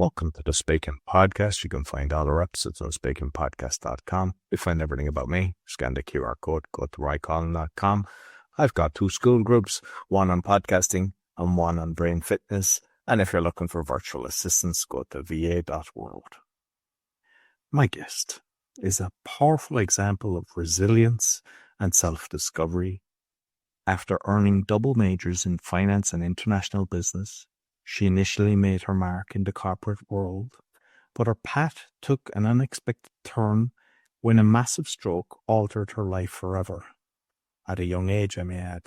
Welcome to the Speaking Podcast. You can find all our episodes on speakingpodcast.com. You find everything about me. Scan the QR code, go to rycolin.com. I've got 2 school groups, one on podcasting and one on brain fitness. And if you're looking for virtual assistants, go to va.world. My guest is a powerful example of resilience and self-discovery. After earning double majors in finance and international business, she initially made her mark in the corporate world, but her path took an unexpected turn when a massive stroke altered her life forever. At a young age, I may add.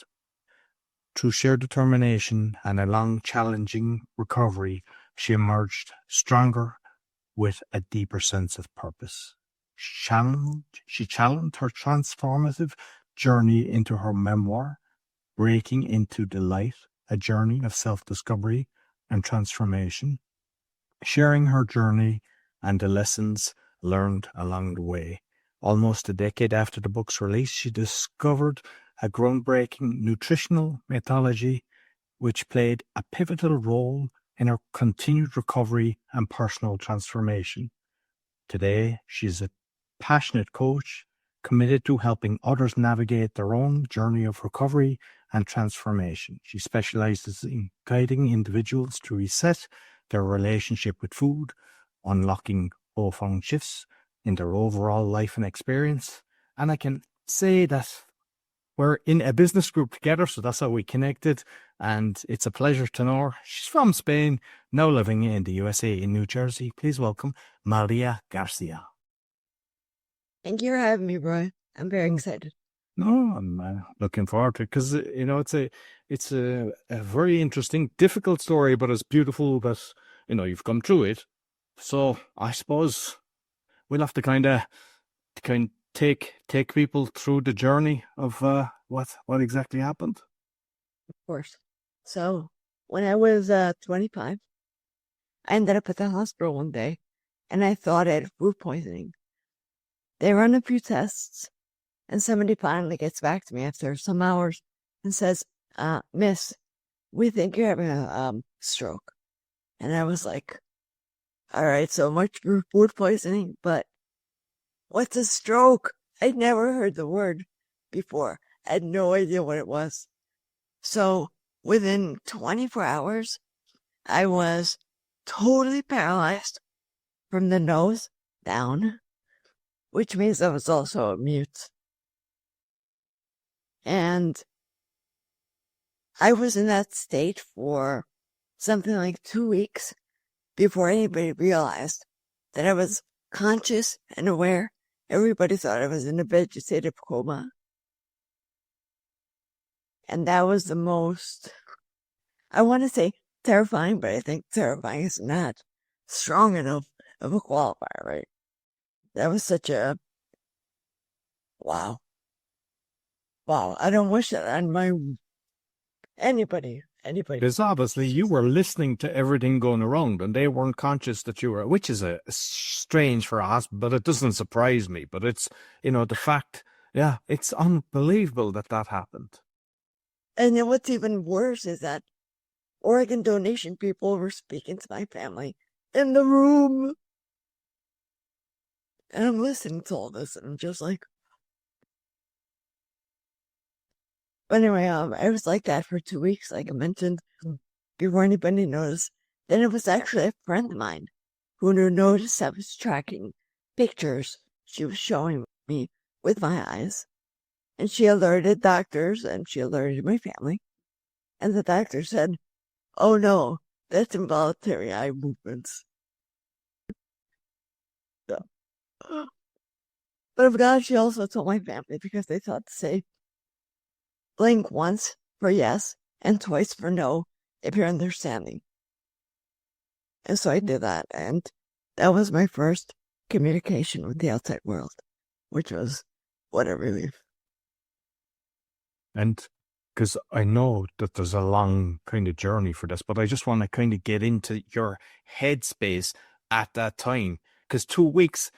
Through sheer determination and a long, challenging recovery, she emerged stronger with a deeper sense of purpose. She challenged her transformative journey into her memoir, Breaking into the Light, a journey of self-discovery and transformation, sharing her journey and the lessons learned along the way. Almost a decade after the book's release, she discovered a groundbreaking nutritional methodology which played a pivotal role in her continued recovery and personal transformation. Today, she is a passionate coach committed to helping others navigate their own journey of recovery and transformation. She specializes in guiding individuals to reset their relationship with food, unlocking profound shifts in their overall life and experience. And I can say that we're in a business group together, so that's how we connected. And it's a pleasure to know her. She's from Spain, now living in the USA in New Jersey. Please welcome Maria Garcia. Thank you for having me, Roy. I'm very excited. No, I'm looking forward to it because, it's a very interesting, difficult story, but it's beautiful that, you've come through it. So I suppose we'll have to kind of take people through the journey of what exactly happened. Of course. So when I was 25, I ended up at the hospital one day, and I thought I had food poisoning. They run a few tests, and somebody finally gets back to me after some hours and says, Miss, we think you're having a stroke. And I was like, all right, so much for food poisoning, but what's a stroke? I'd never heard the word before. I had no idea what it was. So within 24 hours, I was totally paralyzed from the nose down, which means I was also a mute. And I was in that state for something like 2 weeks before anybody realized that I was conscious and aware. Everybody thought I was in a vegetative coma. And that was the most, I want to say terrifying, but I think terrifying is not strong enough of a qualifier, right? That was such a, wow. I don't wish that on anybody. Because obviously you were listening to everything going around and they weren't conscious that you were, which is strange for a hospital, but it doesn't surprise me. But it's, the fact, it's unbelievable that happened. And then what's even worse is that organ donation people were speaking to my family in the room. And I'm listening to all this and I'm just like, but anyway, I was like that for 2 weeks, like I mentioned, before anybody noticed. Then it was actually a friend of mine who noticed I was tracking pictures she was showing me with my eyes. And she alerted doctors and she alerted my family. And the doctor said, oh no, that's involuntary eye movements. So, but of God, she also told my family because they thought to say, blink once for yes and twice for no if you're understanding. And so I did that, and that was my first communication with the outside world, which was what a relief. And because I know that there's a long kind of journey for this, but I just want to kind of get into your headspace at that time, because 2 weeks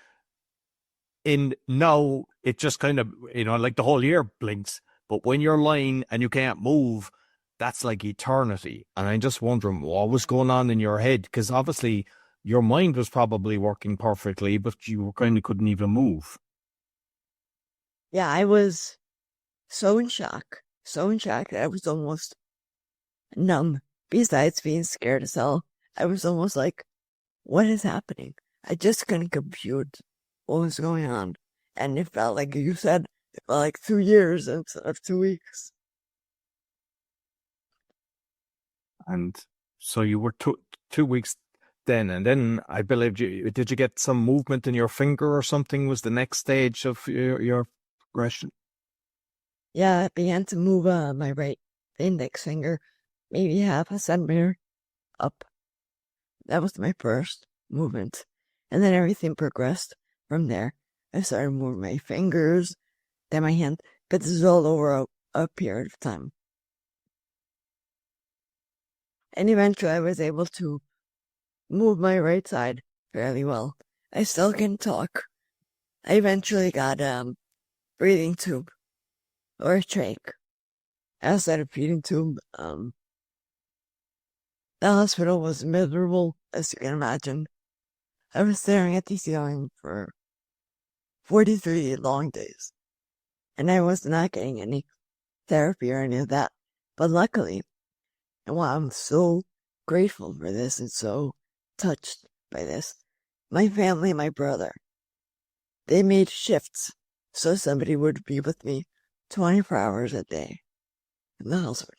in now, it just kind of, like the whole year blinks. But when you're lying and you can't move, that's like eternity. And I'm just wondering what was going on in your head, because obviously your mind was probably working perfectly, but you kind of couldn't even move. Yeah, I was so in shock that I was almost numb. Besides being scared as hell, I was almost like, what is happening? I just couldn't compute what was going on. And it felt like you said, it felt like 2 years instead of 2 weeks. And so you were 2 weeks then, and then I believe did you get some movement in your finger or something was the next stage of your progression? Yeah, I began to move my right index finger maybe half a centimeter up. That was my first movement. And then everything progressed from there. I started moving my fingers, then my hand, but this is all over a period of time. And eventually I was able to move my right side fairly well. I still can talk. I eventually got breathing tube or a trach. Outside of feeding tube, the hospital was miserable, as you can imagine. I was staring at the ceiling for 43 long days, and I was not getting any therapy or any of that. But luckily, and while I'm so grateful for this and so touched by this, my family and my brother, they made shifts so somebody would be with me 24 hours a day in the hospital.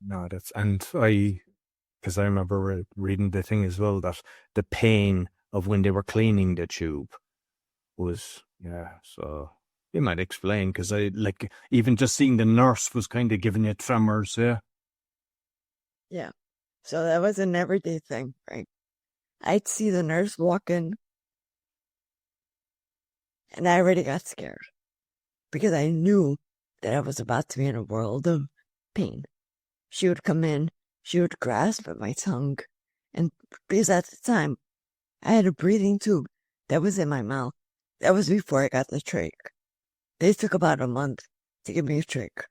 No, because I remember reading the thing as well, that the pain of when they were cleaning the tube was, so you might explain, because even just seeing the nurse was kind of giving you tremors, yeah. Yeah. So that was an everyday thing, right? I'd see the nurse walk in, and I already got scared because I knew that I was about to be in a world of pain. She would come in, she would grasp at my tongue, and because at the time, I had a breathing tube that was in my mouth. That was before I got the trach. They took about a month to give me a trach,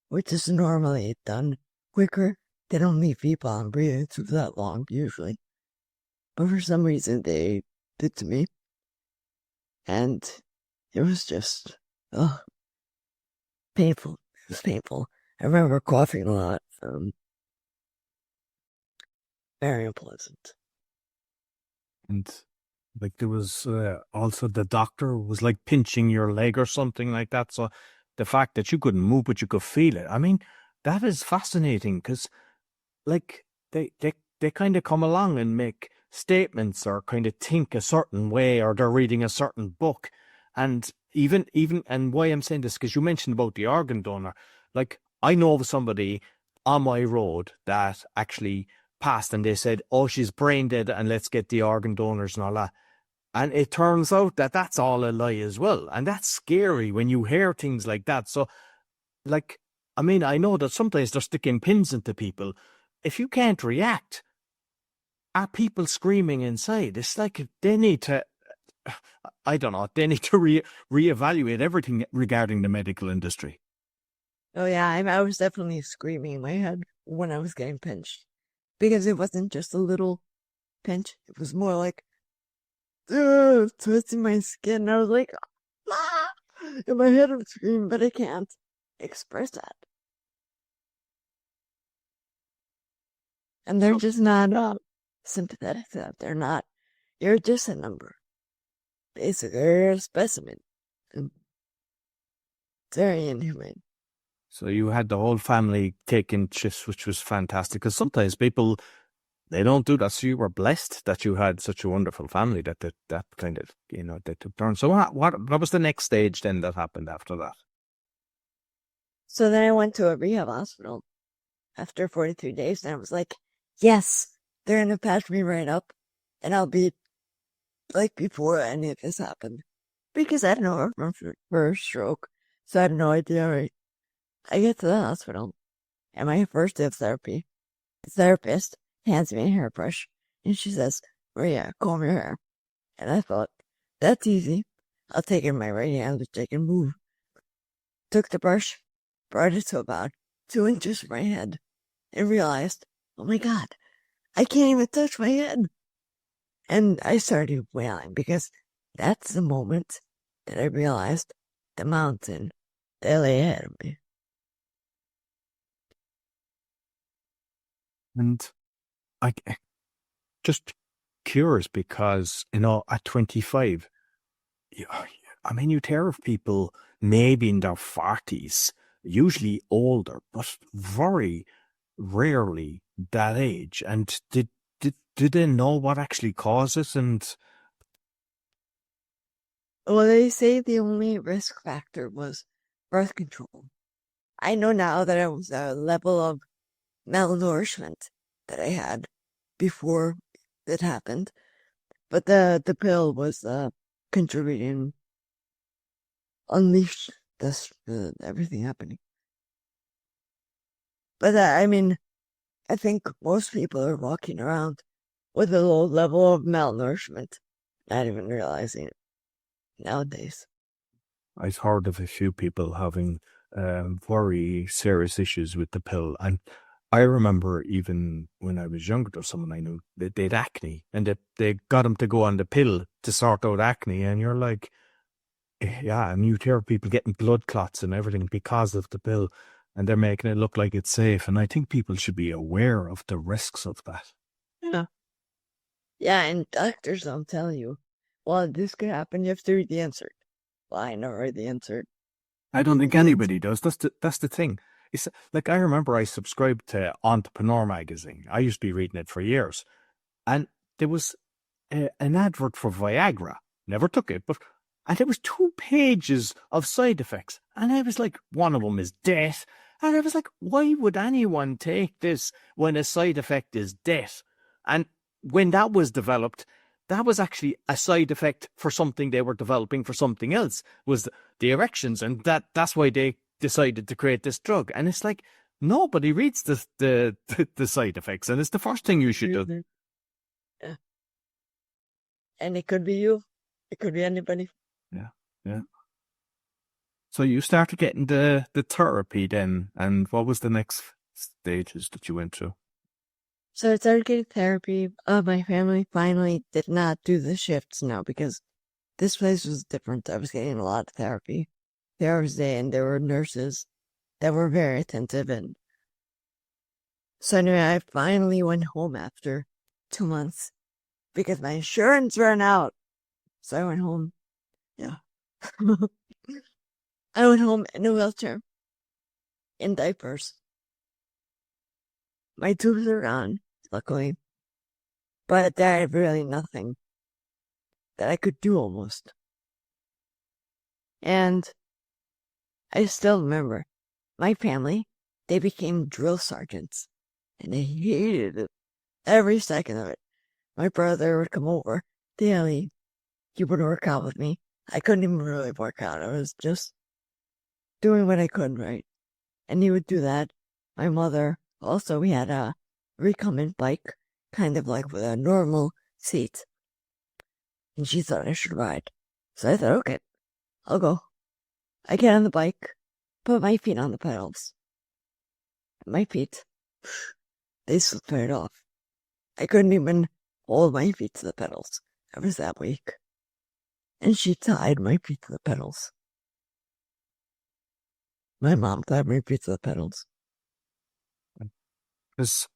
which is normally done quicker. They don't leave people on breathing tubes that long, usually. But for some reason, they did to me. And it was just, painful. It was painful. I remember coughing a lot. Very unpleasant. And there was also the doctor was like pinching your leg or something like that. So the fact that you couldn't move, but you could feel it. I mean, that is fascinating, because they kind of come along and make statements or kind of think a certain way, or they're reading a certain book. And even and why I'm saying this, because you mentioned about the organ donor. Like, I know of somebody on my road that actually passed, and they said, oh, she's brain dead and let's get the organ donors and all that. And it turns out that that's all a lie as well. And that's scary when you hear things like that. So, I mean, I know that sometimes they're sticking pins into people. If you can't react, are people screaming inside? It's like they need to, I don't know, they need to reevaluate everything regarding the medical industry. Oh yeah, I was definitely screaming in my head when I was getting pinched. Because it wasn't just a little pinch. It was more like, twisting my skin. I was like, ah! In my head I'm screaming, but I can't express that. And they're just not sympathetic to that. They're not. You're just a number. Basically, you're a specimen. It's very inhumane. So you had the whole family taking shifts, which was fantastic, because sometimes people, they don't do that. So you were blessed that you had such a wonderful family that kind of, they took turns. So what was the next stage then that happened after that? So then I went to a rehab hospital after 43 days, and I was like, yes, they're going to patch me right up, and I'll be like before any of this happened. Because I had no first stroke, so I had no idea, right? I get to the hospital, and my first day of therapy, the therapist hands me a hairbrush, and she says, Maria, comb your hair. And I thought, that's easy. I'll take it in my right hand, which I can move. Took the brush, brought it to about 2 inches from my head, and realized, oh my God, I can't even touch my head. And I started wailing because that's the moment that I realized the mountain that lay ahead of me. And I just curious because, at 25, you hear of people maybe in their 40s, usually older, but very rarely that age. And did they know what actually causes? And Well, they say the only risk factor was birth control. I know now that it was a level of malnourishment that I had before it happened, but the pill was contributing, unleashed this everything happening. But I think most people are walking around with a low level of malnourishment, not even realizing it nowadays. I've heard of a few people having very serious issues with the pill. And I remember even when I was younger, there was someone I knew that they'd acne, and they got them to go on the pill to sort out acne. And you're like, yeah, and you hear people getting blood clots and everything because of the pill, and they're making it look like it's safe. And I think people should be aware of the risks of that. Yeah. Yeah, and doctors don't tell you, well, this could happen, you have to read the insert. Well, I never read the insert. I don't think anybody does. That's the thing. It's like, I remember I subscribed to Entrepreneur magazine. I used to be reading it for years, and there was an advert for Viagra. Never took it, and there was 2 pages of side effects, and I was like, one of them is death, and I was like, why would anyone take this when a side effect is death? And when that was developed, that was actually a side effect for something they were developing for something else, was the erections, and that's why they decided to create this drug. And it's like, nobody reads the side effects, and it's the first thing you should do. Yeah. And it could be you. It could be anybody. Yeah. So you started getting the therapy then, and what was the next stages that you went through? So I started getting therapy. My family finally did not do the shifts now because this place was different. I was getting a lot of therapy 3 hours a day, and there were nurses that were very attentive. And so anyway, I finally went home after 2 months because my insurance ran out. So I went home. Yeah. I went home in a wheelchair, in diapers. My tubes are gone, luckily. But there had really nothing that I could do almost. And I still remember my family, they became drill sergeants, and they hated it, every second of it. My brother would come over daily. He would work out with me. I couldn't even really work out. I was just doing what I could, right? And he would do that. My mother, also, we had a recumbent bike, kind of like with a normal seat. And she thought I should ride. So I thought, okay, I'll go. I get on the bike, put my feet on the pedals. My feet, they slipped right off. I couldn't even hold my feet to the pedals. I was that weak. And she tied my feet to the pedals. My mom tied my feet to the pedals. Because,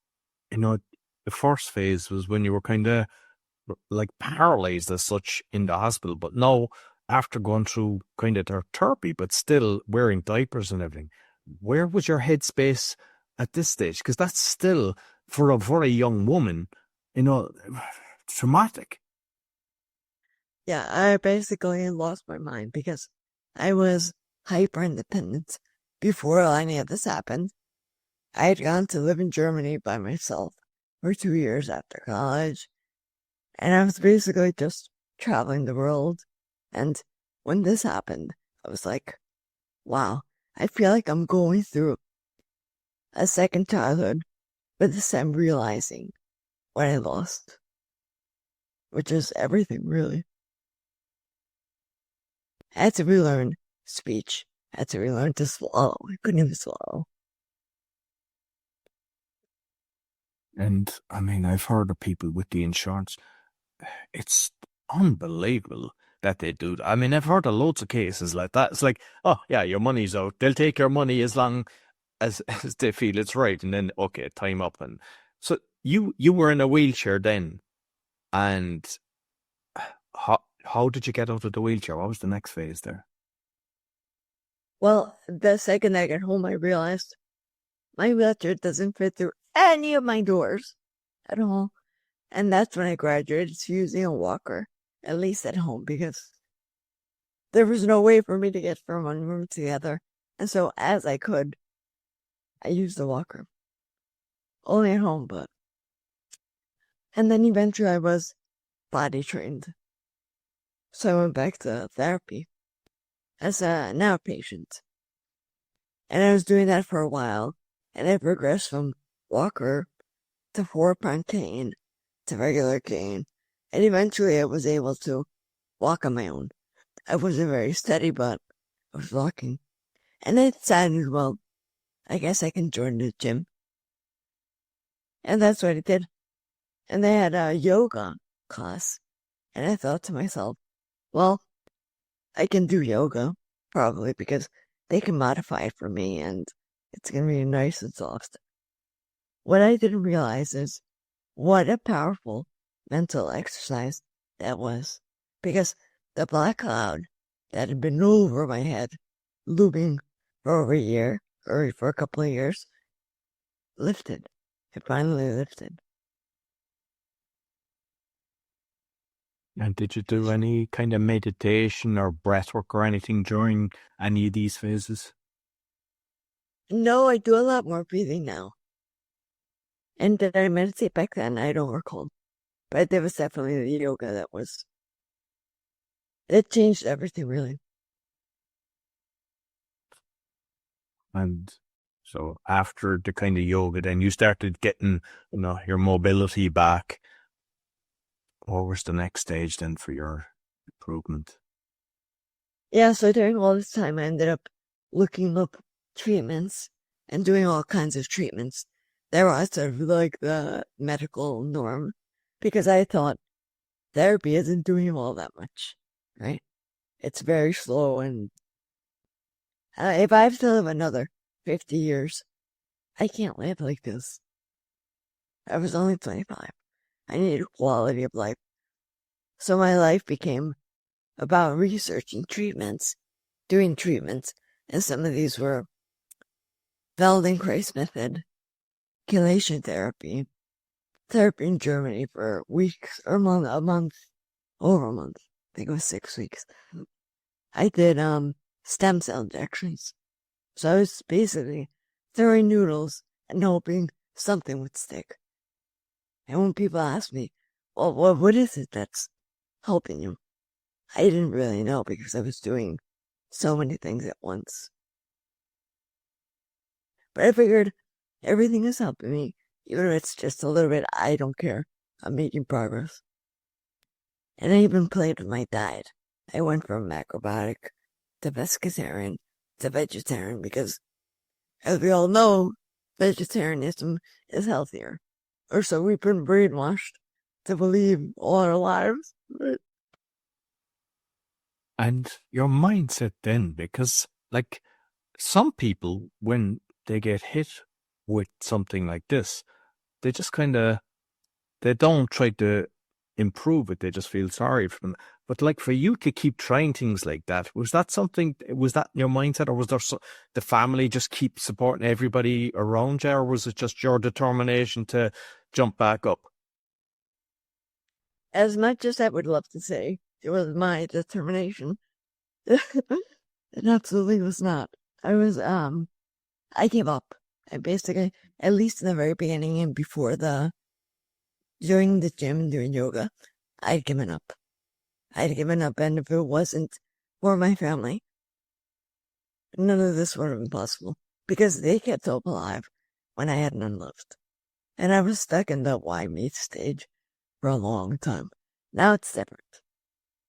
the first phase was when you were kind of like paralyzed as such in the hospital, but now, after going through kind of their therapy, but still wearing diapers and everything, where was your headspace at this stage? Because that's still, for a very young woman, traumatic. Yeah, I basically lost my mind because I was hyper independent before any of this happened. I had gone to live in Germany by myself for 2 years after college, and I was basically just traveling the world. And when this happened, I was like, wow, I feel like I'm going through a second childhood, but this time realizing what I lost, which is everything, really. I had to relearn speech. I had to relearn to swallow. I couldn't even swallow. And I mean, I've heard of people with the insurance. It's unbelievable that they do that. I mean, I've heard of loads of cases like that. It's like, oh yeah, your money's out. They'll take your money as long as they feel it's right, and then okay, time up. And so you were in a wheelchair then, and how did you get out of the wheelchair? What was the next phase there? Well, the second I got home, I realized my wheelchair doesn't fit through any of my doors at all. And that's when I graduated to using a walker, at least at home, because there was no way for me to get from one room to the other. And so as I could, I used the walker. Only at home, but. And then eventually I was body trained. So I went back to therapy as an outpatient. And I was doing that for a while, and I progressed from walker to 4-pound cane to regular cane, and eventually I was able to walk on my own. I wasn't very steady, but I was walking. And I decided, well, I guess I can join the gym. And that's what I did. And they had a yoga class, and I thought to myself, well, I can do yoga, probably, because they can modify it for me, and it's going to be nice and soft. What I didn't realize is what a powerful mental exercise that was, because the black cloud that had been over my head, looming for over a year, or for a couple of years, lifted. It finally lifted. And did you do any kind of meditation or breath work or anything during any of these phases? No, I do a lot more breathing now. And did I meditate back then? I don't recall. But there was definitely the yoga it changed everything, really. And so after the kind of yoga, then you started getting, your mobility back. What was the next stage then for your improvement? Yeah, so during all this time, I ended up looking up treatments and doing all kinds of treatments. They were sort of like the medical norm, because I thought therapy isn't doing all that much, right? It's very slow, and if I have to live another 50 years, I can't live like this. I was only 25. I needed quality of life. So my life became about researching treatments, doing treatments, and some of these were Feldenkrais method, chelation therapy, therapy in Germany for weeks or a month, over a month. I think it was 6 weeks. I did stem cell injections. So I was basically throwing noodles and hoping something would stick. And when people ask me, well, what is it that's helping you? I didn't really know, because I was doing so many things at once. But I figured everything is helping me. Even if it's just a little bit, I don't care. I'm making progress. And I even played with my diet. I went from macrobiotic to pescatarian to vegetarian, because, as we all know, vegetarianism is healthier. Or so we've been brainwashed to believe all our lives. And your mindset then, because like some people, when they get hit with something like this, they just they don't try to improve it. They just feel sorry for them. But like for you to keep trying things like that, was that your mindset, or was there the family just keep supporting everybody around you, or was it just your determination to jump back up? As much as I would love to say it was my determination, it absolutely was not. I gave up. I basically, at least in the very beginning and during the gym and doing yoga, I'd given up. And if it wasn't for my family, none of this would have been possible, because they kept hope alive when I had none left. And I was stuck in the why me stage for a long time. Now it's different.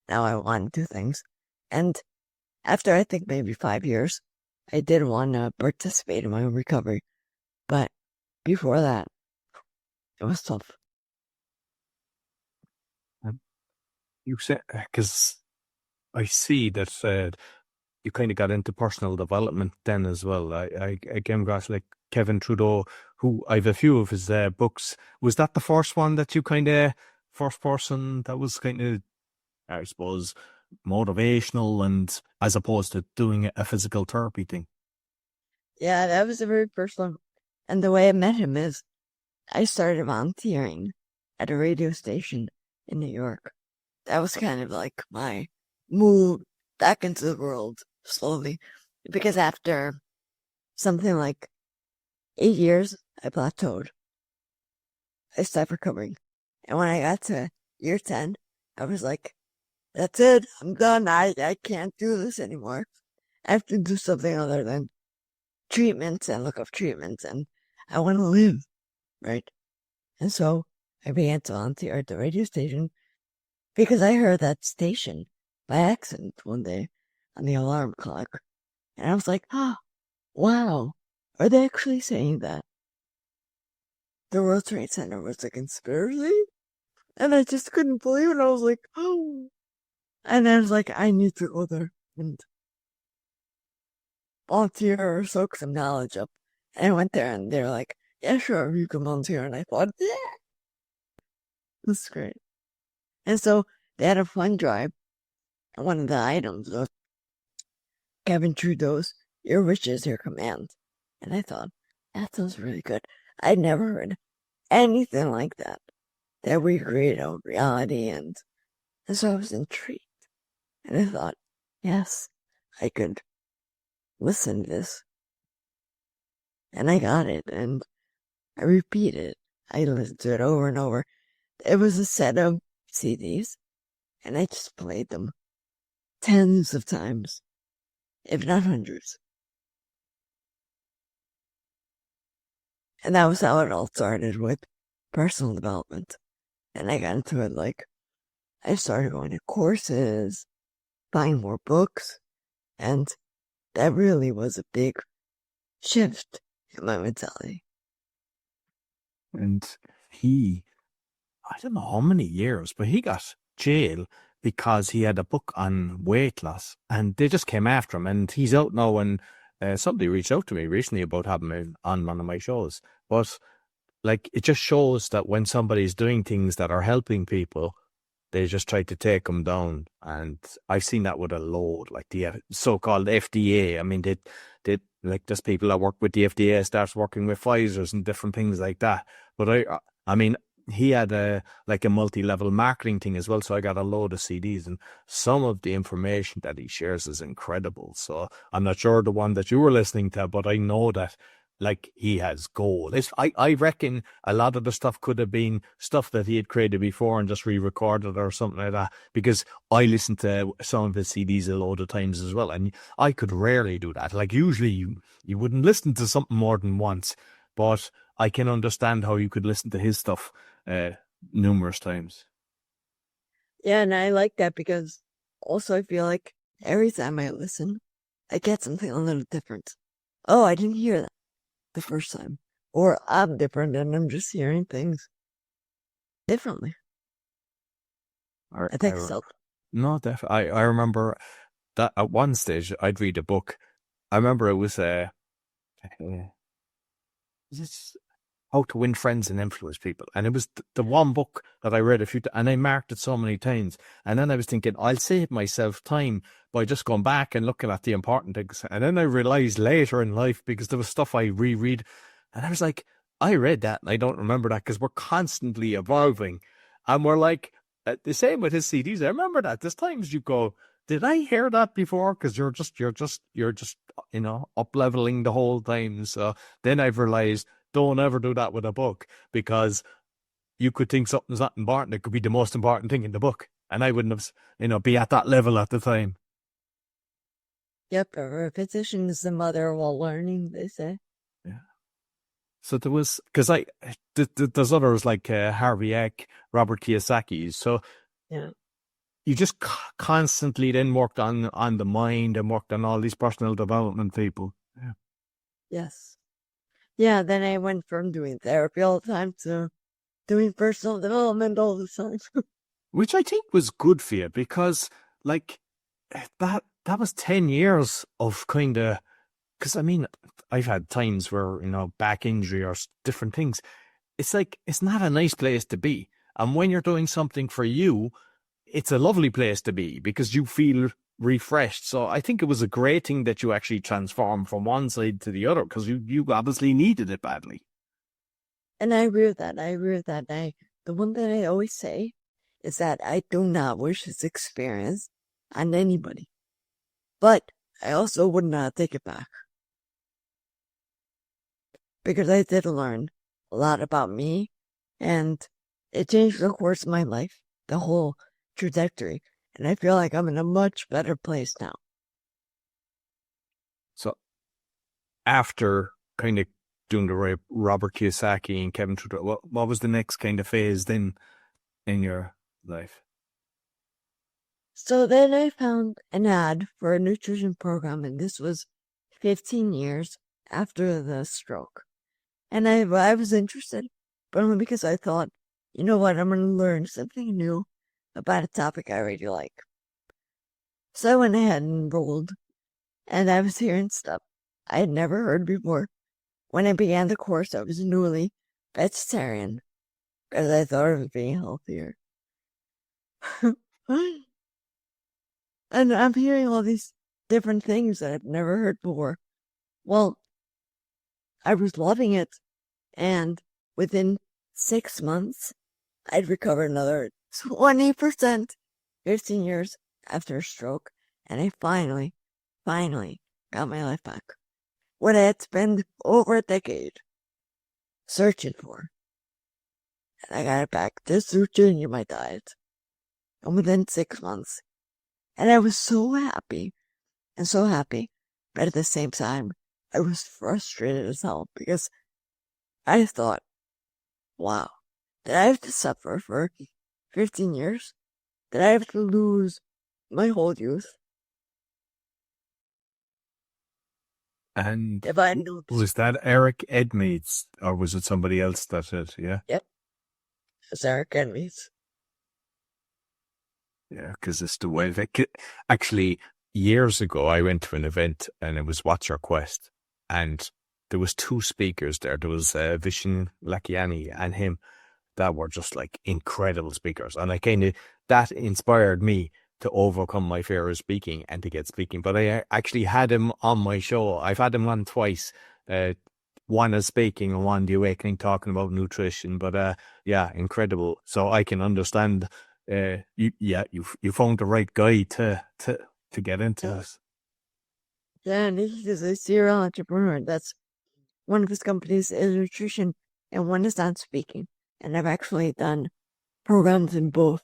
Now I want to do things. And after, I think, maybe 5 years, I did want to participate in my own recovery. But before that, It was tough. You said, because I see that you kind of got into personal development then as well. I came across like Kevin Trudeau, who I've a few of his books. Was that the first one that you first person that was kind of, I suppose, motivational and as opposed to doing a physical therapy thing? Yeah, that was the very first one. And the way I met him is I started volunteering at a radio station in New York. That was kind of like my move back into the world slowly. Because after something like 8 years, I plateaued. I stopped recovering. And when I got to year 10, I was like, that's it. I'm done. I can't do this anymore. I have to do something other than treatments and look up treatments. And I want to live, right? And so I began to volunteer at the radio station because I heard that station by accident one day on the alarm clock. And I was like, oh, wow. Are they actually saying that the World Trade Center was a conspiracy? And I just couldn't believe it. I was like, oh. And I was like, I need to go there and volunteer or soak some knowledge up. And I went there and they're like, yeah, sure, you can volunteer. And I thought, yeah, this is great. And so they had a fund drive. And one of the items was Kevin Trudeau's Your Wishes, Your Command. And I thought, that sounds really good. I'd never heard anything like that we create a reality. And so I was intrigued. And I thought, yes, I could listen to this. And I got it. And I repeated it. I listened to it over and over. It was a set of CDs. And I just played them tens of times, if not hundreds. And that was how it all started, with personal development. And I got into it like, I started going to courses, buying more books, and that really was a big shift in my mentality. And I don't know how many years, but he got jail because he had a book on weight loss, and they just came after him. And he's out now, and somebody reached out to me recently about having him on one of my shows. But like, it just shows that when somebody's doing things that are helping people, they just try to take them down. And I've seen that with a load, like the so-called FDA. I mean, they like, there's people that work with the FDA starts working with Pfizer's and different things like that. But I mean, he had a multi-level marketing thing as well. So I got a load of CDs, and some of the information that he shares is incredible. So I'm not sure the one that you were listening to, but I know that, like, he has gold. I reckon a lot of the stuff could have been stuff that he had created before and just re-recorded or something like that, because I listened to some of his CDs a load of times as well, and I could rarely do that. Like, usually you wouldn't listen to something more than once, but I can understand how you could listen to his stuff numerous times. Yeah, and I like that because also I feel like every time I listen, I get something a little different. Oh, I didn't hear that the first time. Or I'm different and I'm just hearing things differently. I think so. No, definitely. I remember that at one stage I'd read a book. I remember it was How to Win Friends and Influence People. And it was the one book that I read and I marked it so many times. And then I was thinking, I'll save myself time by just going back and looking at the important things. And then I realized later in life, because there was stuff I reread, and I was like, I read that and I don't remember that, because we're constantly evolving. And we're like, the same with his CDs. I remember that. There's times you go, did I hear that before? Because you're just, up leveling the whole time. So then I've realized, don't ever do that with a book, because you could think something's not important. It could be the most important thing in the book. And I wouldn't have, be at that level at the time. Yep, repetition is the mother of all learning, they say. Yeah. So there was, because there's others like Harvey Eck, Robert Kiyosaki. So yeah, you just constantly then worked on the mind and worked on all these personal development people. Yeah. Yes. Yeah, then I went from doing therapy all the time to doing personal development all the time. Which I think was good for you because, like, that was 10 years of kind of, because I mean, I've had times where, back injury or different things. It's like, it's not a nice place to be. And when you're doing something for you, it's a lovely place to be because you feel refreshed. So I think it was a great thing that you actually transformed from one side to the other because you obviously needed it badly. And I agree with that. The one thing I always say is that I do not wish this experience on anybody. But I also would not take it back. Because I did learn a lot about me, and it changed the course of my life, the whole trajectory. And I feel like I'm in a much better place now. So after kind of doing the Robert Kiyosaki and Kevin Trudeau, what was the next kind of phase then in your life? So then I found an ad for a nutrition program, and this was 15 years after the stroke. And I was interested, but only because I thought, you know what, I'm going to learn something new about a topic I already like. So I went ahead and enrolled, and I was hearing stuff I had never heard before. When I began the course, I was newly vegetarian, because I thought of being healthier. And I'm hearing all these different things that I've never heard before. Well, I was loving it, and within 6 months, I'd recovered another 20%, 15 years after a stroke, and I finally got my life back. What I had spent over a decade searching for. And I got it back just through changing my diet. And within 6 months. And I was so happy, but at the same time, I was frustrated as hell because I thought, wow, did I have to suffer for 15 years? Did I have to lose my whole youth? And If I knew this. was that Eric Edmeades or was it somebody else that did? Yeah. Yep. It's Eric Edmeades. Yeah, because it's the way. Actually, years ago, I went to an event and it was What's Your Quest, and there was two speakers there. There was Vishen Lakiani and him that were just like incredible speakers, and I kind of that inspired me to overcome my fear of speaking and to get speaking. But I actually had him on my show. I've had him on twice. One as speaking and one the awakening, talking about nutrition. But yeah, incredible. So I can understand. You found the right guy to get into this. Yeah, and he is a serial entrepreneur. That's one of his companies is nutrition, and one is on speaking. And I've actually done programs in both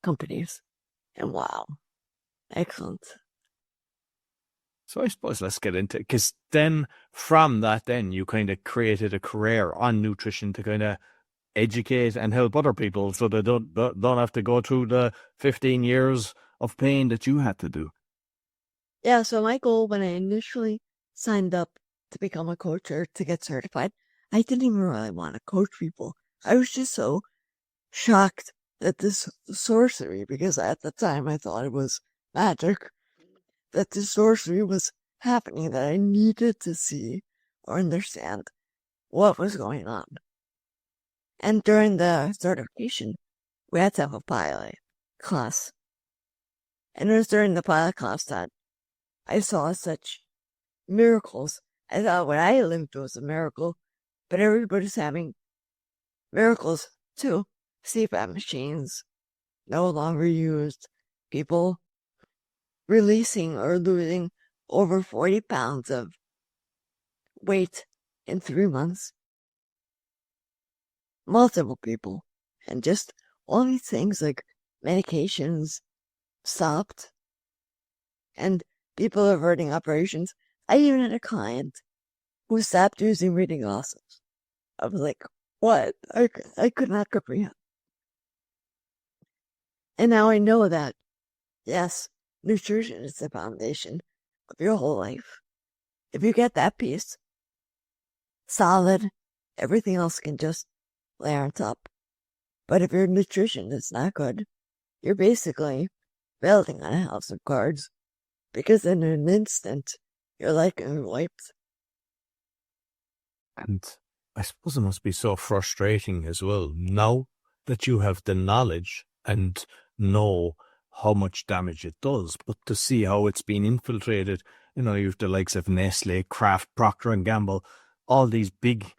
companies. And wow, excellent. So I suppose let's get into it, because then from that, then you kind of created a career on nutrition to kind of educate and help other people so they don't have to go through the 15 years of pain that you had to do. Yeah, so my goal when I initially signed up to become a coach or to get certified, I didn't even really want to coach people. I was just so shocked that this sorcery, because at the time I thought it was magic, that this sorcery was happening, that I needed to see or understand what was going on. And during the certification, we had to have a pilot class. And it was during the pilot class that I saw such miracles. I thought what I lived was a miracle, but everybody's having miracles too. CPAP machines no longer used, people releasing or losing over 40 pounds of weight in 3 months. Multiple people. And just all these things like medications stopped. And people averting operations. I even had a client who stopped using reading glasses. I was like, what? I could not comprehend. And now I know that, yes, nutrition is the foundation of your whole life. If you get that piece solid, everything else can just layer on top. But if your nutrition is not good, you're basically building on a house of cards, because in an instant, you're like wiped. And I suppose it must be so frustrating as well, now that you have the knowledge and know how much damage it does, but to see how it's been infiltrated. You know, you've the likes of Nestle, Kraft, Procter and Gamble, all these big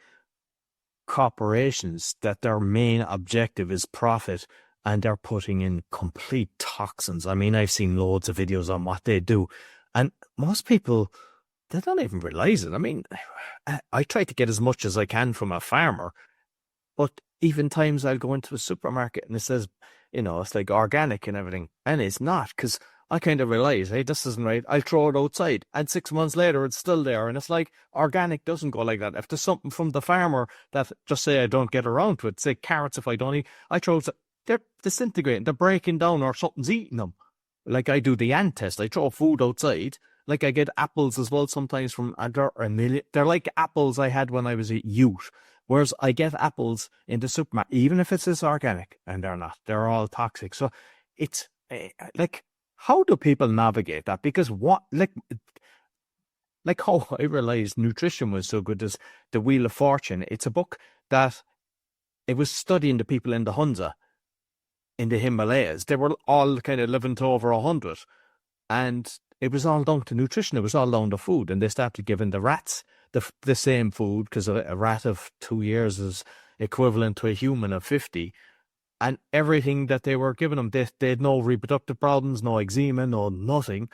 corporations that their main objective is profit, and they're putting in complete toxins. I mean, I've seen loads of videos on what they do, and most people, they don't even realize it. I mean, I try to get as much as I can from a farmer, but even times I'll go into a supermarket and it says, you know, it's like organic and everything, and it's not, because I kind of realize, hey, this isn't right. I'll throw it outside, and 6 months later, it's still there. And it's like, organic doesn't go like that. If there's something from the farmer that, just say I don't get around to it, say carrots, if I don't eat, I throw it, they're disintegrating, they're breaking down, or something's eating them. Like I do the ant test, I throw food outside. Like I get apples as well sometimes from, they're like apples I had when I was a youth. Whereas I get apples in the supermarket, even if it's this organic, and they're not. They're all toxic. So it's like, how do people navigate that? Because like how I realized nutrition was so good as The Wheel of Fortune. It's a book that it was studying the people in the Hunza, in the Himalayas. They were all kind of living to over 100. And it was all down to nutrition. It was all down to food. And they started giving the rats the same food, because a rat of 2 years is equivalent to a human of 50. And everything that they were giving them, they had no reproductive problems, no eczema, no nothing.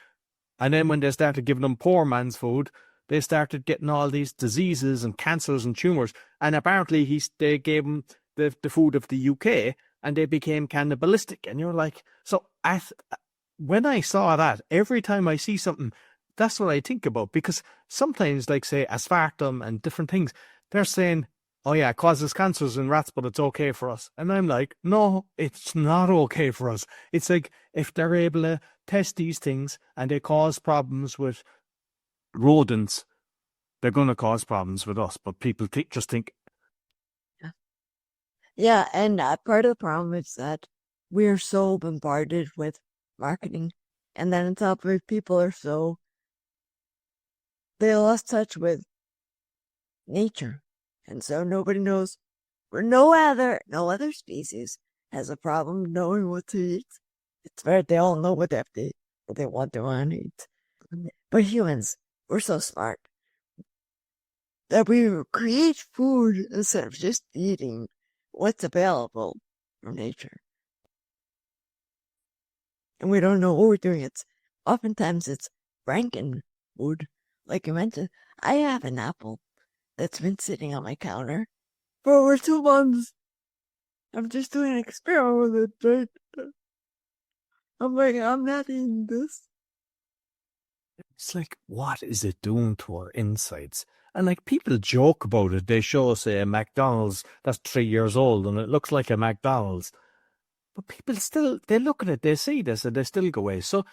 And then when they started giving them poor man's food, they started getting all these diseases and cancers and tumours. And apparently they gave them the food of the UK, and they became cannibalistic. And you're like, so when I saw that, every time I see something, that's what I think about. Because sometimes, like, say, aspartame and different things, they're saying, oh yeah, it causes cancers in rats, but it's okay for us. And I'm like, no, it's not okay for us. It's like, if they're able to test these things and they cause problems with rodents, they're going to cause problems with us. But people just think. Yeah, and part of the problem is that we're so bombarded with marketing. And then on top of it, people are they lost touch with nature. And so nobody knows, or no other species has a problem knowing what to eat. It's very, they all know what they want to eat. But humans, we're so smart that we create food instead of just eating what's available from nature. And we don't know what we're doing. Oftentimes it's Franken food. Like you mentioned, I have an apple that's been sitting on my counter for over 2 months. I'm just doing an experiment with it, right? I'm like, I'm not eating this. It's like, what is it doing to our insides? And like, people joke about it. They show, say, a McDonald's that's 3 years old and it looks like a McDonald's. But people still, they look at it, they see this, and they still go away. So,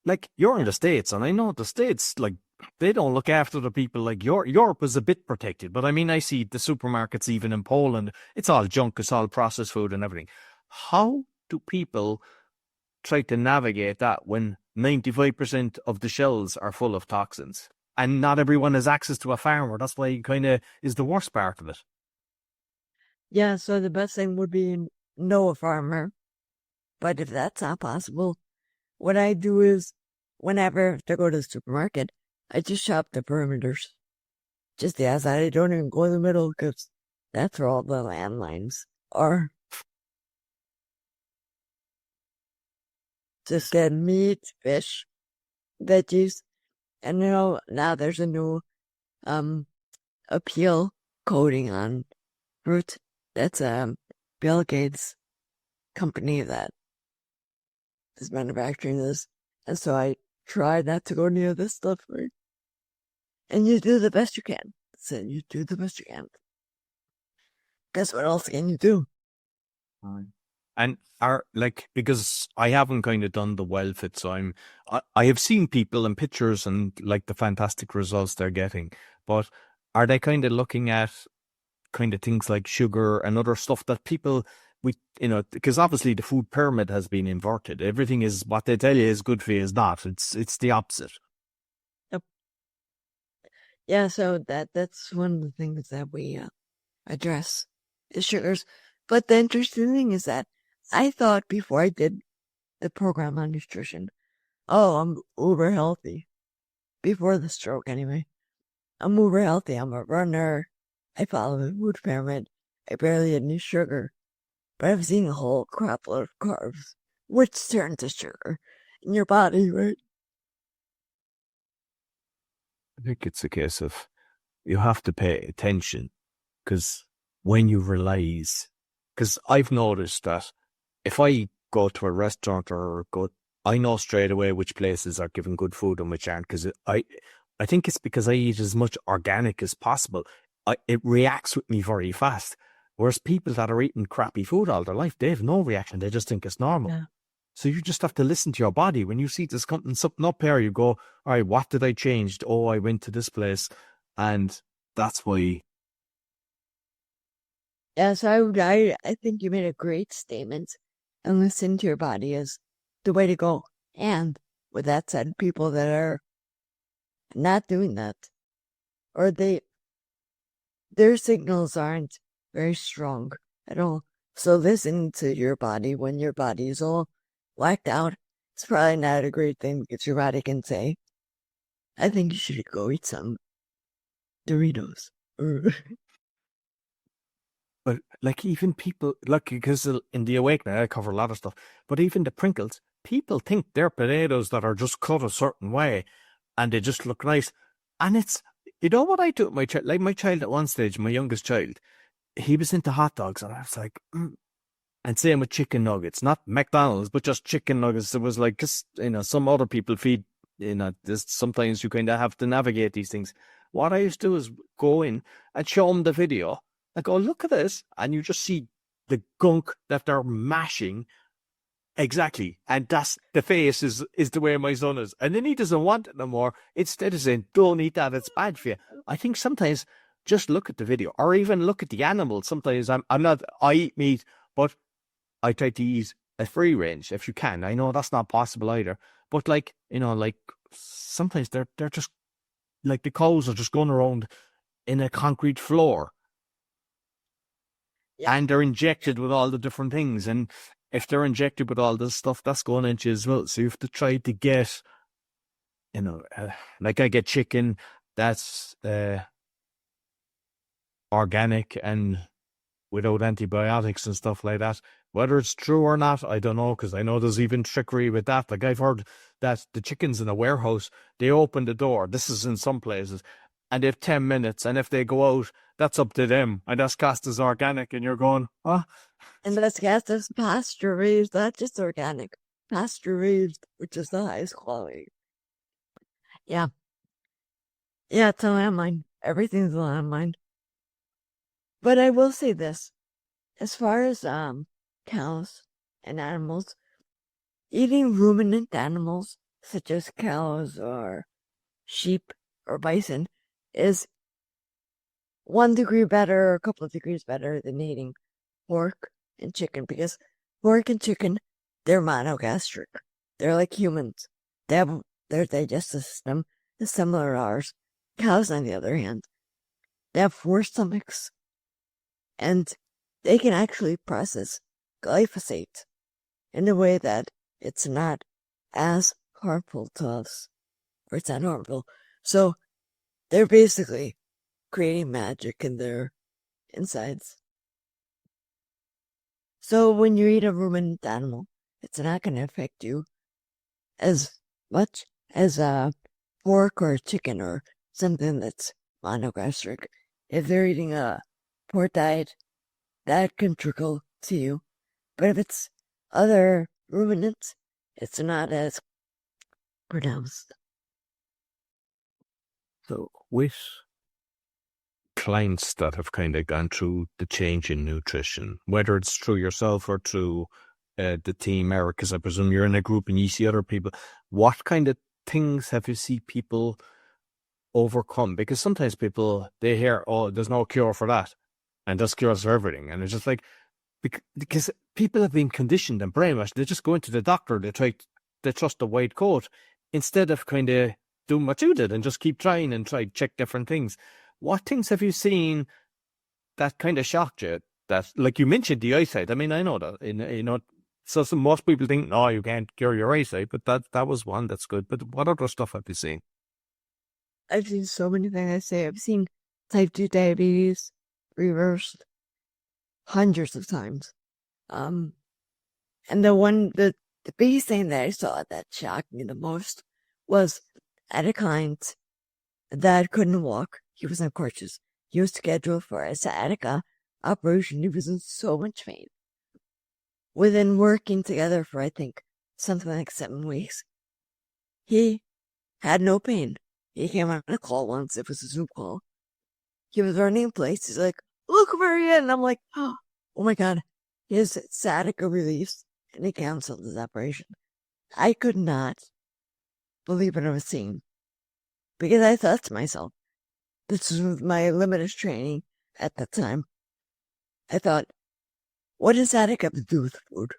like, you're in the States, and I know the States, like, they don't look after the people. Like, Europe is a bit protected. But I mean, I see the supermarkets even in Poland, it's all junk, it's all processed food and everything. How do people try to navigate that when 95% of the shelves are full of toxins? And not everyone has access to a farmer. That's why it kind of is the worst part of it. Yeah, so the best thing would be know a farmer. But if that's not possible, what I do is, whenever I go to the supermarket, I just shop the perimeters. Just the outside. I don't even go in the middle, because that's where all the landlines are. Just get meat, fish, veggies, and now there's a new appeal coating on fruit. That's Bill Gates' company that is manufacturing this, and so I try not to go near this stuff, right? And you do the best you can. So you do the best you can. Guess what else can you do? And because I haven't kind of done the well fit, so I have seen people and pictures and like the fantastic results they're getting, but are they kind of looking at kind of things like sugar and other stuff that people, because obviously the food pyramid has been inverted. Everything is what they tell you is good for you is not. It's the opposite. Yep. Yeah, so that's one of the things that we address is sugars. But the interesting thing is that I thought before I did the program on nutrition, oh, I'm uber healthy. Before the stroke, anyway. I'm uber healthy. I'm a runner. I follow the food pyramid. I barely had any sugar. But I've seen a whole crap load of carbs, which turn to sugar in your body, right? I think it's a case of you have to pay attention, because when you realize, because I've noticed that if I go to a restaurant I know straight away which places are giving good food and which aren't, because I think it's because I eat as much organic as possible. It reacts with me very fast. Whereas people that are eating crappy food all their life, they have no reaction. They just think it's normal. Yeah. So you just have to listen to your body. When you see this something up here, you go, all right, what did I change? Oh, I went to this place. And that's why. Yeah, so I think you made a great statement. And listen to your body is the way to go. And with that said, people that are not doing that, or their signals aren't very strong at all. So listen to your body when your body is all whacked out. It's probably not a great thing because your body can say, I think you should go eat some Doritos. But like even people, like, because in the Awakening, I cover a lot of stuff, but even the Pringles, people think they're potatoes that are just cut a certain way and they just look nice. And it's, you know what I do with my child? Like my child at one stage, my youngest child, he was into hot dogs and I was like, And same with chicken nuggets, not McDonald's, but just chicken nuggets. It was like, cause, some other people feed, sometimes you kind of have to navigate these things. What I used to do is go in and show them the video. I go, look at this. And you just see the gunk that they're mashing. Exactly. And that's the face is the way my son is. And then he doesn't want it no more. Instead of saying, don't eat that, it's bad for you. I think sometimes just look at the video or even look at the animals. Sometimes I eat meat, but I try to eat a free range if you can. I know that's not possible either. But like sometimes they're just like the cows are just going around in a concrete floor. Yeah. And they're injected with all the different things. And if they're injected with all this stuff, that's going into you as well. So you have to try to get, like I get chicken that's organic and without antibiotics and stuff like that. Whether it's true or not, I don't know, because I know there's even trickery with that. Like I've heard that the chickens in a warehouse, they open the door. This is in some places. And they have 10 minutes. And if they go out, that's up to them. And that's classed as organic. And you're going, huh? And that's classed as pasture raised, not just organic. Pasture raised, which is the highest quality. Yeah. Yeah, it's a landmine. Everything's a landmine. But I will say this. As far as cows and animals, eating ruminant animals, such as cows or sheep or bison, is 1 degree better or a couple of degrees better than eating pork and chicken, because pork and chicken, they're monogastric. They're like humans. Their digestive system is similar to ours. Cows, on the other hand, they have 4 stomachs, and they can actually process glyphosate in a way that it's not as harmful to us, or it's not harmful. So they're basically creating magic in their insides. So when you eat a ruminant animal, it's not going to affect you as much as a pork or a chicken or something that's monogastric. If they're eating a pork diet, that can trickle to you. But if it's other ruminants, it's not as pronounced. So with clients that have kind of gone through the change in nutrition, whether it's through yourself or through the team, Eric, because I presume you're in a group and you see other people, what kind of things have you seen people overcome? Because sometimes people, they hear, oh, there's no cure for that. and this cures for everything. And it's just like, because people have been conditioned and brainwashed. They just go into the doctor, they trust the white coat instead of kind of doing what you did and just keep trying and check different things. What things have you seen that kind of shocked you? That, like you mentioned, the eyesight. I mean, I know that, so most people think, no, you can't cure your eyesight, but that was one that's good. But what other stuff have you seen? I've seen so many things. I've seen type 2 diabetes reversed hundreds of times. And the biggest thing that I saw that shocked me the most was at a client that couldn't walk. He was on crutches. He was scheduled for a sciatica operation. He was in so much pain. Within working together for, I think, something like 7 weeks, he had no pain. He came on a call once. It was a Zoom call. He was running in place. He's like, look, Maria. And I'm like, oh my God. His sciatica released and he canceled his operation. I could not believe what I was seeing because I thought to myself, this was my limited training at that time. I thought, what does sciatica have to do with food?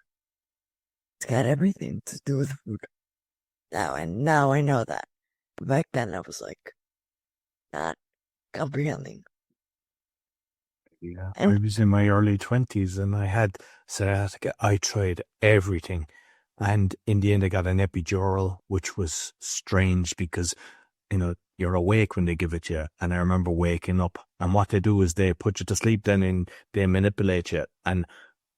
It's got everything to do with food. Now I know that. But back then I was like, not comprehending. Yeah, I was in my early 20s and I had sciatica. I tried everything. And in the end, I got an epidural, which was strange because, you're awake when they give it to you. And I remember waking up, and what they do is they put you to sleep then and they manipulate you. And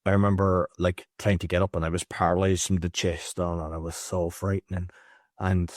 I remember like trying to get up and I was paralyzed from the chest down and I was so frightening. And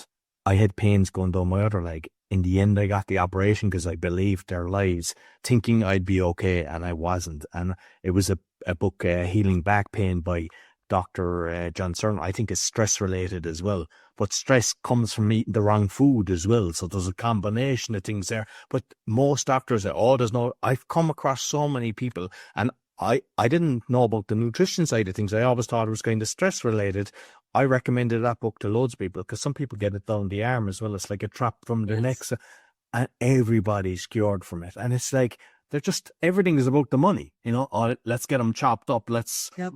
I had pains going down my other leg. In the end, I got the operation because I believed their lies, thinking I'd be okay, and I wasn't. And it was a book, Healing Back Pain by Dr. John Cern. I think it's stress-related as well. But stress comes from eating the wrong food as well. So there's a combination of things there. But most doctors say, there's no... I've come across so many people, and I didn't know about the nutrition side of things. I always thought it was kind of stress-related. I recommended that book to loads of people because some people get it down the arm as well. It's like a trap from their necks, and everybody's cured from it. And it's like, they're just, everything is about the money, let's get them chopped up. Yep.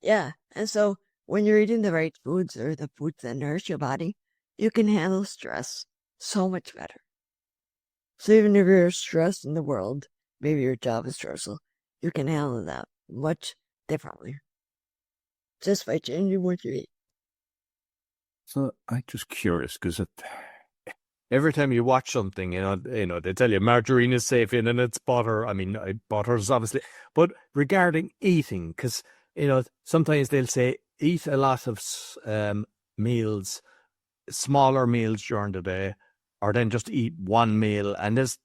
Yeah. And so when you're eating the right foods or the foods that nourish your body, you can handle stress so much better. So even if you're stressed in the world, maybe your job is stressful, you can handle that much differently. Just by changing what you eat. So I'm just curious because every time you watch something, they tell you margarine is safe in and it's butter. I mean, butter's obviously, but regarding eating, because sometimes they'll say eat a lot of meals, smaller meals during the day, or then just eat one meal. And there's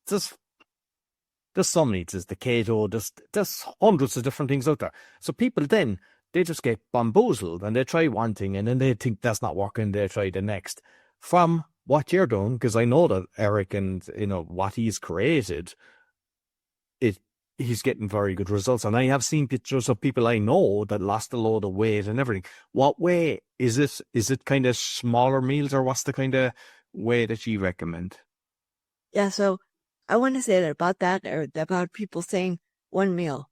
some needs, there's the keto, there's hundreds of different things out there. So people then, they just get bamboozled and they try one thing and then they think that's not working, they try the next. From what you're doing, because I know that Eric and, what he's created, he's getting very good results. And I have seen pictures of people I know that lost a load of weight and everything. What way is it? Is it kind of smaller meals, or what's the kind of way that you recommend? Yeah, so I want to say that about people saying one meal,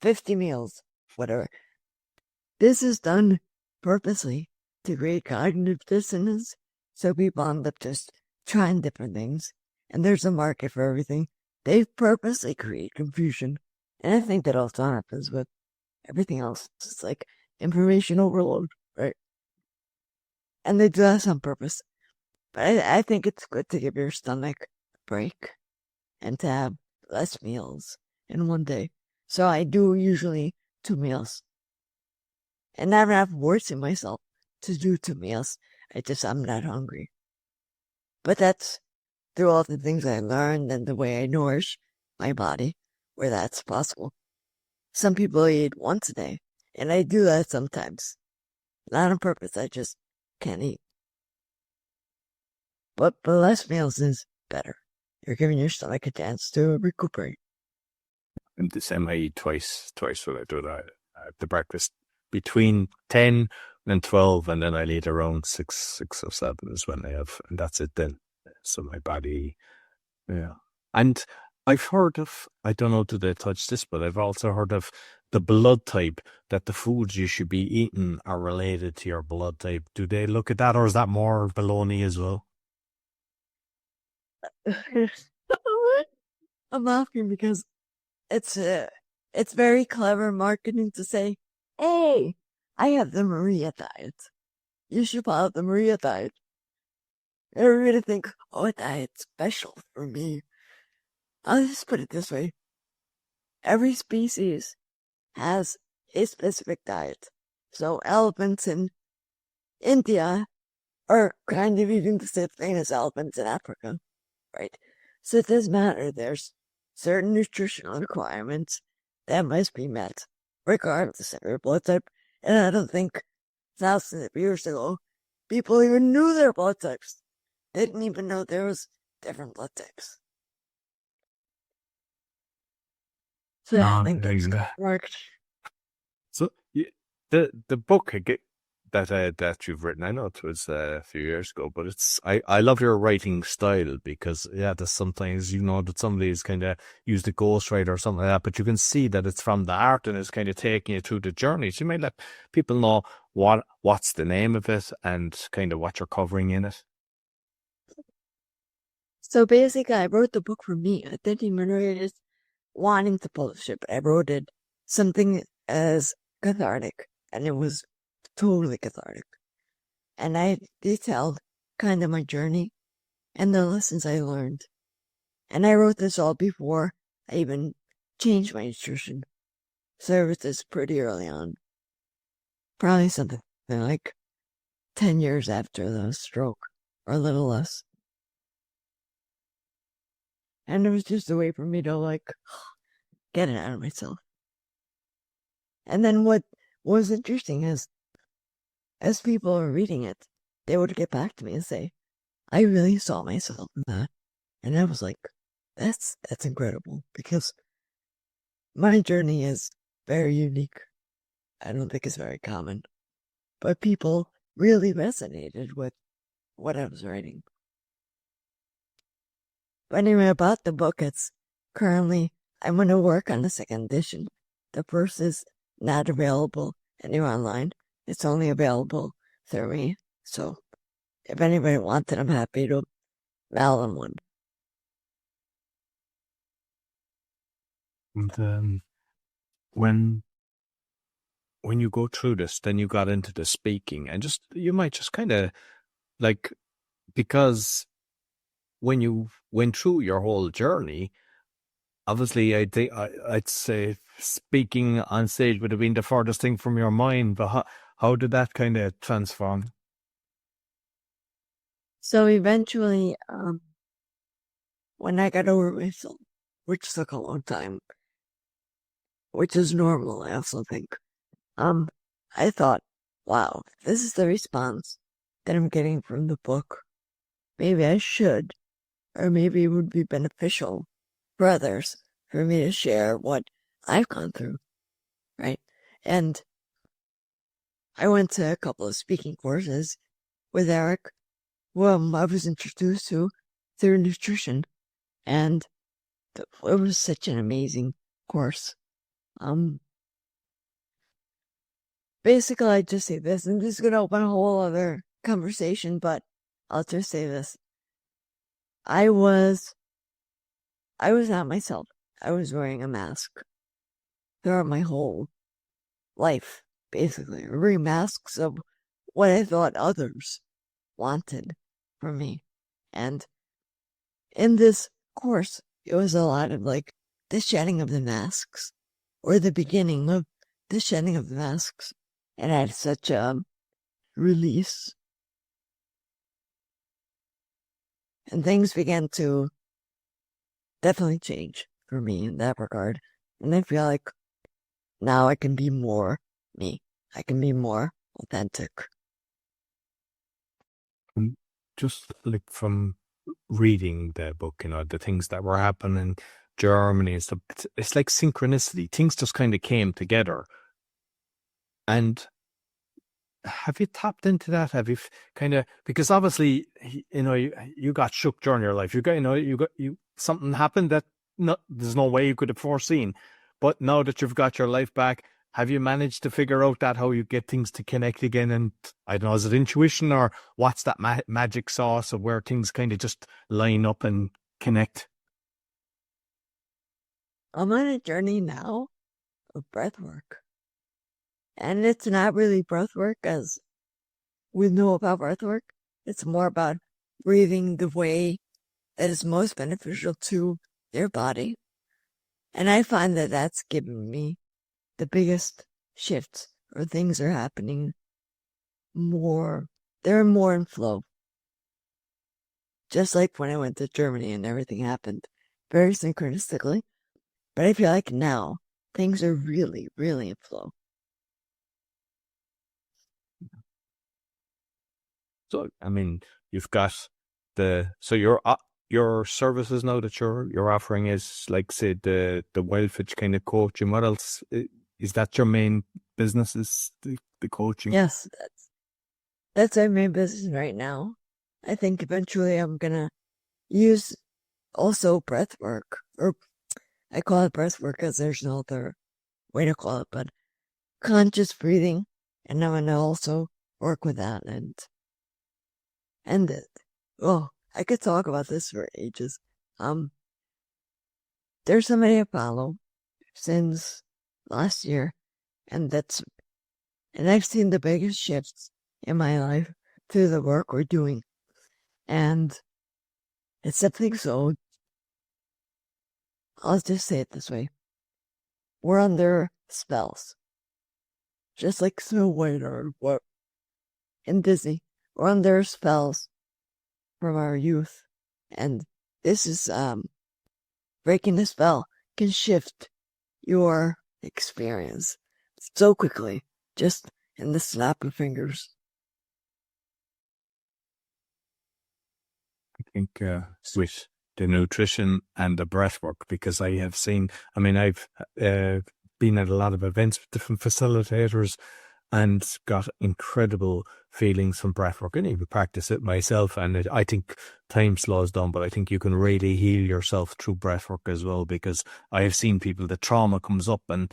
50 meals, whatever. This is done purposely to create cognitive dissonance, so people end up just trying different things, and there's a market for everything. They purposely create confusion, and I think that also happens with everything else. It's like information overload, right? And they do that on purpose. But I think it's good to give your stomach a break and to have less meals in one day. So I do usually 2 meals. And I'm not forcing myself to do 2 meals. I'm not hungry. But that's through all the things I learned and the way I nourish my body, where that's possible. Some people eat once a day, and I do that sometimes. Not on purpose, I just can't eat. But less meals is better. You're giving your stomach a chance to recuperate. I'm the same. I eat twice when I do that. The breakfast between 10 and 12, and then I'll eat around 6 or 7 is when I have, and that's it then. So my body, yeah. And I've heard of, I don't know, did they touch this, but I've also heard of the blood type, that the foods you should be eating are related to your blood type. Do they look at that, or is that more baloney as well? I'm laughing because it's very clever marketing to say, hey, I have the Maria diet. You should follow the Maria diet. Everybody think, oh, a diet's special for me. I'll just put it this way. Every species has a specific diet. So elephants in India are kind of eating the same thing as elephants in Africa, right? So it doesn't matter. There's certain nutritional requirements that must be met, regardless of your blood type. And I don't think thousands of years ago, people even knew their blood types. They didn't even know there was different blood types. So I think it's worked. So the book that you've written, I know it was a few years ago, but I love your writing style, because there's sometimes, that somebody's kind of used a ghostwriter or something like that, but you can see that it's from the art and it's kind of taking you through the journey. So you might let people know what's the name of it and kind of what you're covering in it. So basically, I wrote the book for me. I didn't even write it wanting to publish it, but I wrote it something as cathartic, and it was totally cathartic. And I detailed kind of my journey and the lessons I learned. And I wrote this all before I even changed my nutrition. So I wrote this pretty early on. Probably something like 10 years after the stroke, or a little less. And it was just a way for me to get it out of myself. And then what was interesting is, as people were reading it, they would get back to me and say, I really saw myself in that. And I was like, that's incredible, because my journey is very unique. I don't think it's very common, but people really resonated with what I was writing. But anyway, about the book, it's currently, I'm going to work on the second edition. The first is not available anywhere online. It's only available through me. So if anybody wants it, I'm happy to mail them one. And when you go through this, then you got into the speaking, and you might just kind of because when you went through your whole journey, obviously I'd say speaking on stage would have been the furthest thing from your mind, but how did that kind of transform? So eventually, when I got over myself, which took a long time, which is normal, I also think, I thought, wow, this is the response that I'm getting from the book. Maybe I should, or maybe it would be beneficial for others for me to share what I've gone through, right? And I went to a couple of speaking courses with Eric, who I was introduced to through nutrition, and it was such an amazing course. Basically, I just say this, and this is going to open a whole other conversation, but I'll just say this. I was not myself. I was wearing a mask throughout my whole life, basically. Wearing masks of what I thought others wanted from me. And in this course, it was a lot of the shedding of the masks, or the beginning of the shedding of the masks. And I had such a release. And things began to definitely change for me in that regard. And I feel like now I can be more me. I can be more authentic. Just from reading the book, the things that were happening in Germany, it's like synchronicity. Things just kind of came together. And have you tapped into that? Have you kind of, because obviously, you got shook during your life. You got something happened that there's no way you could have foreseen. But now that you've got your life back, have you managed to figure out that how you get things to connect again? And I don't know, is it intuition or what's that magic sauce of where things kind of just line up and connect? I'm on a journey now of breath work. And it's not really breath work as we know about breath work. It's more about breathing the way that is most beneficial to their body. And I find that that's given me the biggest shifts, or things are happening more. They're more in flow. Just like when I went to Germany and everything happened very synchronistically. But I feel like now things are really, really in flow. So, I mean, you've got your services now that you're offering is like, say, the Wildfitch kind of coaching. What else is that your main business? Is the coaching? Yes, that's our main business right now. I think eventually I'm gonna use also breath work, or I call it breath work because there's no other way to call it, but conscious breathing, and I'm gonna also work with that and I could talk about this for ages. There's somebody I follow since last year, and I've seen the biggest shifts in my life through the work we're doing. And it's something so, I'll just say it this way. We're under spells. Just like Snow White or what in Disney. We're under spells from our youth. And this is breaking the spell can shift your experience so quickly, just in the snap of fingers. I think with the nutrition and the breath work, because I have seen, I mean, I've been at a lot of events with different facilitators and got incredible feelings from breath work. And even practice it myself, and I think time slows down, but I think you can really heal yourself through breath work as well, because I have seen people, the trauma comes up, and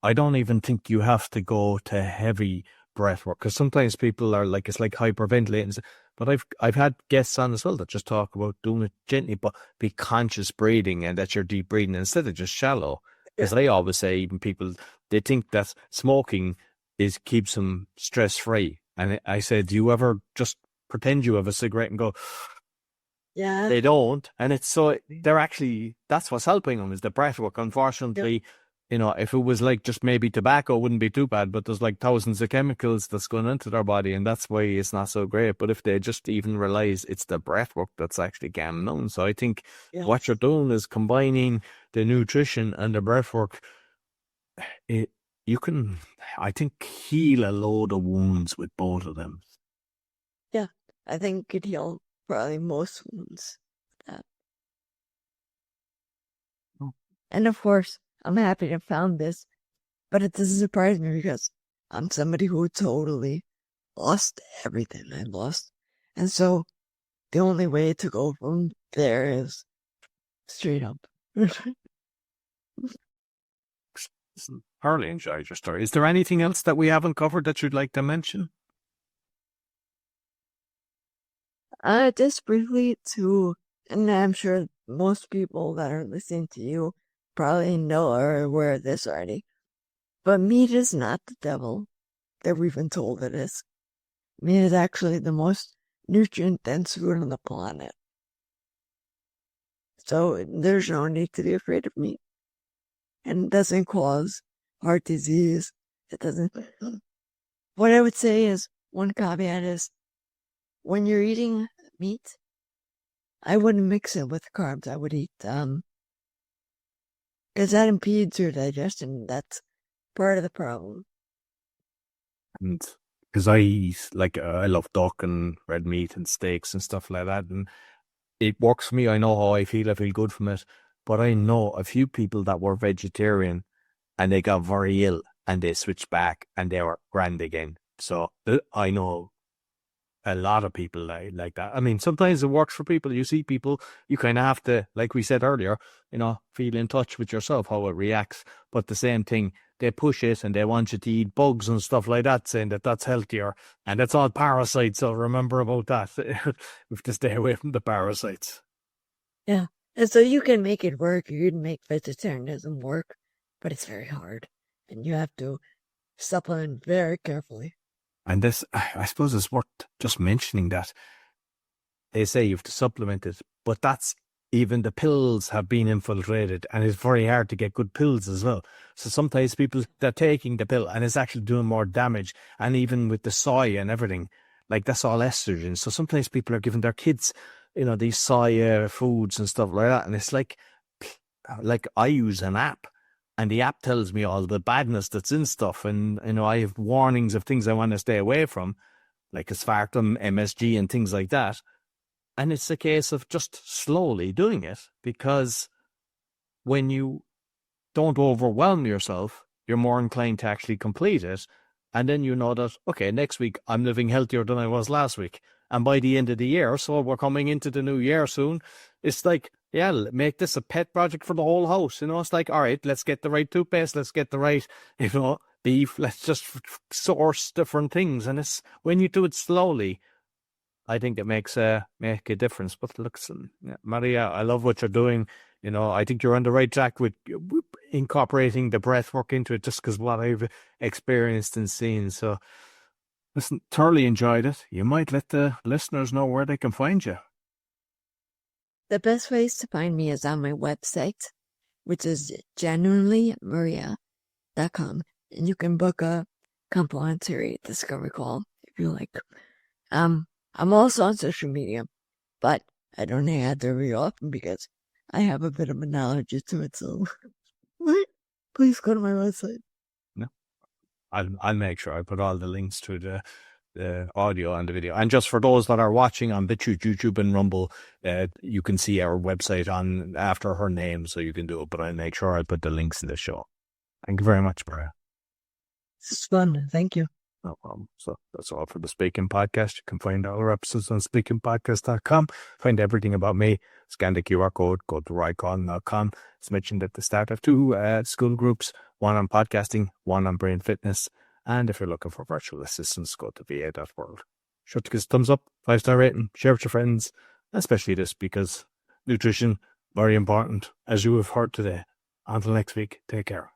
I don't even think you have to go to heavy breath work, because sometimes people are like, it's like hyperventilating. But I've had guests on as well that just talk about doing it gently, but be conscious breathing, and that you're deep breathing instead of just shallow. Because I always say, even people, they think that smoking keeps them stress free, and I said, do you ever just pretend you have a cigarette and go? Yeah, they don't, and it's so they're actually, that's what's helping them is the breath work. Unfortunately, if it was like just maybe tobacco, it wouldn't be too bad, but there's like thousands of chemicals that's going into their body, and that's why it's not so great. But if they just even realize it's the breath work that's actually getting known. So I think what you're doing is combining the nutrition and the breath work. You can, I think, heal a load of wounds with both of them. Yeah, I think it heal probably most wounds. And of course, I'm happy to found this, but it doesn't surprise me because I'm somebody who totally lost everything I lost. And so the only way to go from there is straight up. Thoroughly enjoyed your story. Is there anything else that we haven't covered that you'd like to mention? Just briefly and I'm sure most people that are listening to you probably know or are aware of this already, but meat is not the devil that we've been told it is. Meat is actually the most nutrient-dense food on the planet. So there's no need to be afraid of meat. And it doesn't cause heart disease. It doesn't. What I would say is, one caveat is, when you're eating meat, I wouldn't mix it with carbs. I would eat, because that impedes your digestion. That's part of the problem. And because I eat, like, I love duck and red meat and steaks and stuff like that, and it works for me. I know how I feel good from it. But I know a few people that were vegetarian and they got very ill and they switched back and they were grand again. So I know a lot of people like that. I mean, sometimes it works for people. You see people, you kind of have to, like we said earlier, feel in touch with yourself, how it reacts. But the same thing, they push it and they want you to eat bugs and stuff like that, saying that that's healthier. And it's all parasites, so remember about that. We have to stay away from the parasites. Yeah. And so you can make it work. You can make vegetarianism work, but it's very hard. And you have to supplement very carefully. And this, I suppose it's worth just mentioning that they say you have to supplement it, but that's even the pills have been infiltrated, and it's very hard to get good pills as well. So sometimes people, they're taking the pill and it's actually doing more damage. And even with the soy and everything, like that's all estrogen. So sometimes people are giving their kids, these soy foods and stuff like that. And it's like I use an app, and the app tells me all the badness that's in stuff. And, I have warnings of things I want to stay away from, like aspartame, MSG and things like that. And it's a case of just slowly doing it, because when you don't overwhelm yourself, you're more inclined to actually complete it. And then you know that, okay, next week I'm living healthier than I was last week. And by the end of the year, so we're coming into the new year soon, it's like, yeah, make this a pet project for the whole house. It's like, all right, let's get the right toothpaste, let's get the right, beef, let's just source different things. And it's when you do it slowly, I think it makes make a difference. But look, Maria, I love what you're doing. I think you're on the right track with incorporating the breath work into it, just because what I've experienced and seen. So, listen, thoroughly enjoyed it. You might let the listeners know where they can find you. The best ways to find me is on my website, which is genuinelymaria.com. And you can book a complimentary discovery call if you like. I'm also on social media, but I don't add there very often because I have a bit of an allergy to it. So please go to my website. No, I'll make sure I put all the links to the audio and the video. And just for those that are watching on BitChute, YouTube and Rumble, you can see our website on after her name, so you can do it. But I'll make sure I put the links in the show. Thank you very much, Maria. This is fun. Thank you. No problem. So that's all for the Speaking Podcast. You can find all our episodes on speakingpodcast.com. Find everything about me. Scan the QR code. Go to rereading.com. It's mentioned at the start of 2 school groups, one on podcasting, one on brain fitness. And if you're looking for virtual assistants, go to va.world. Sure to give us a thumbs up, 5-star rating, share with your friends, especially this, because nutrition, very important, as you have heard today. Until next week, take care.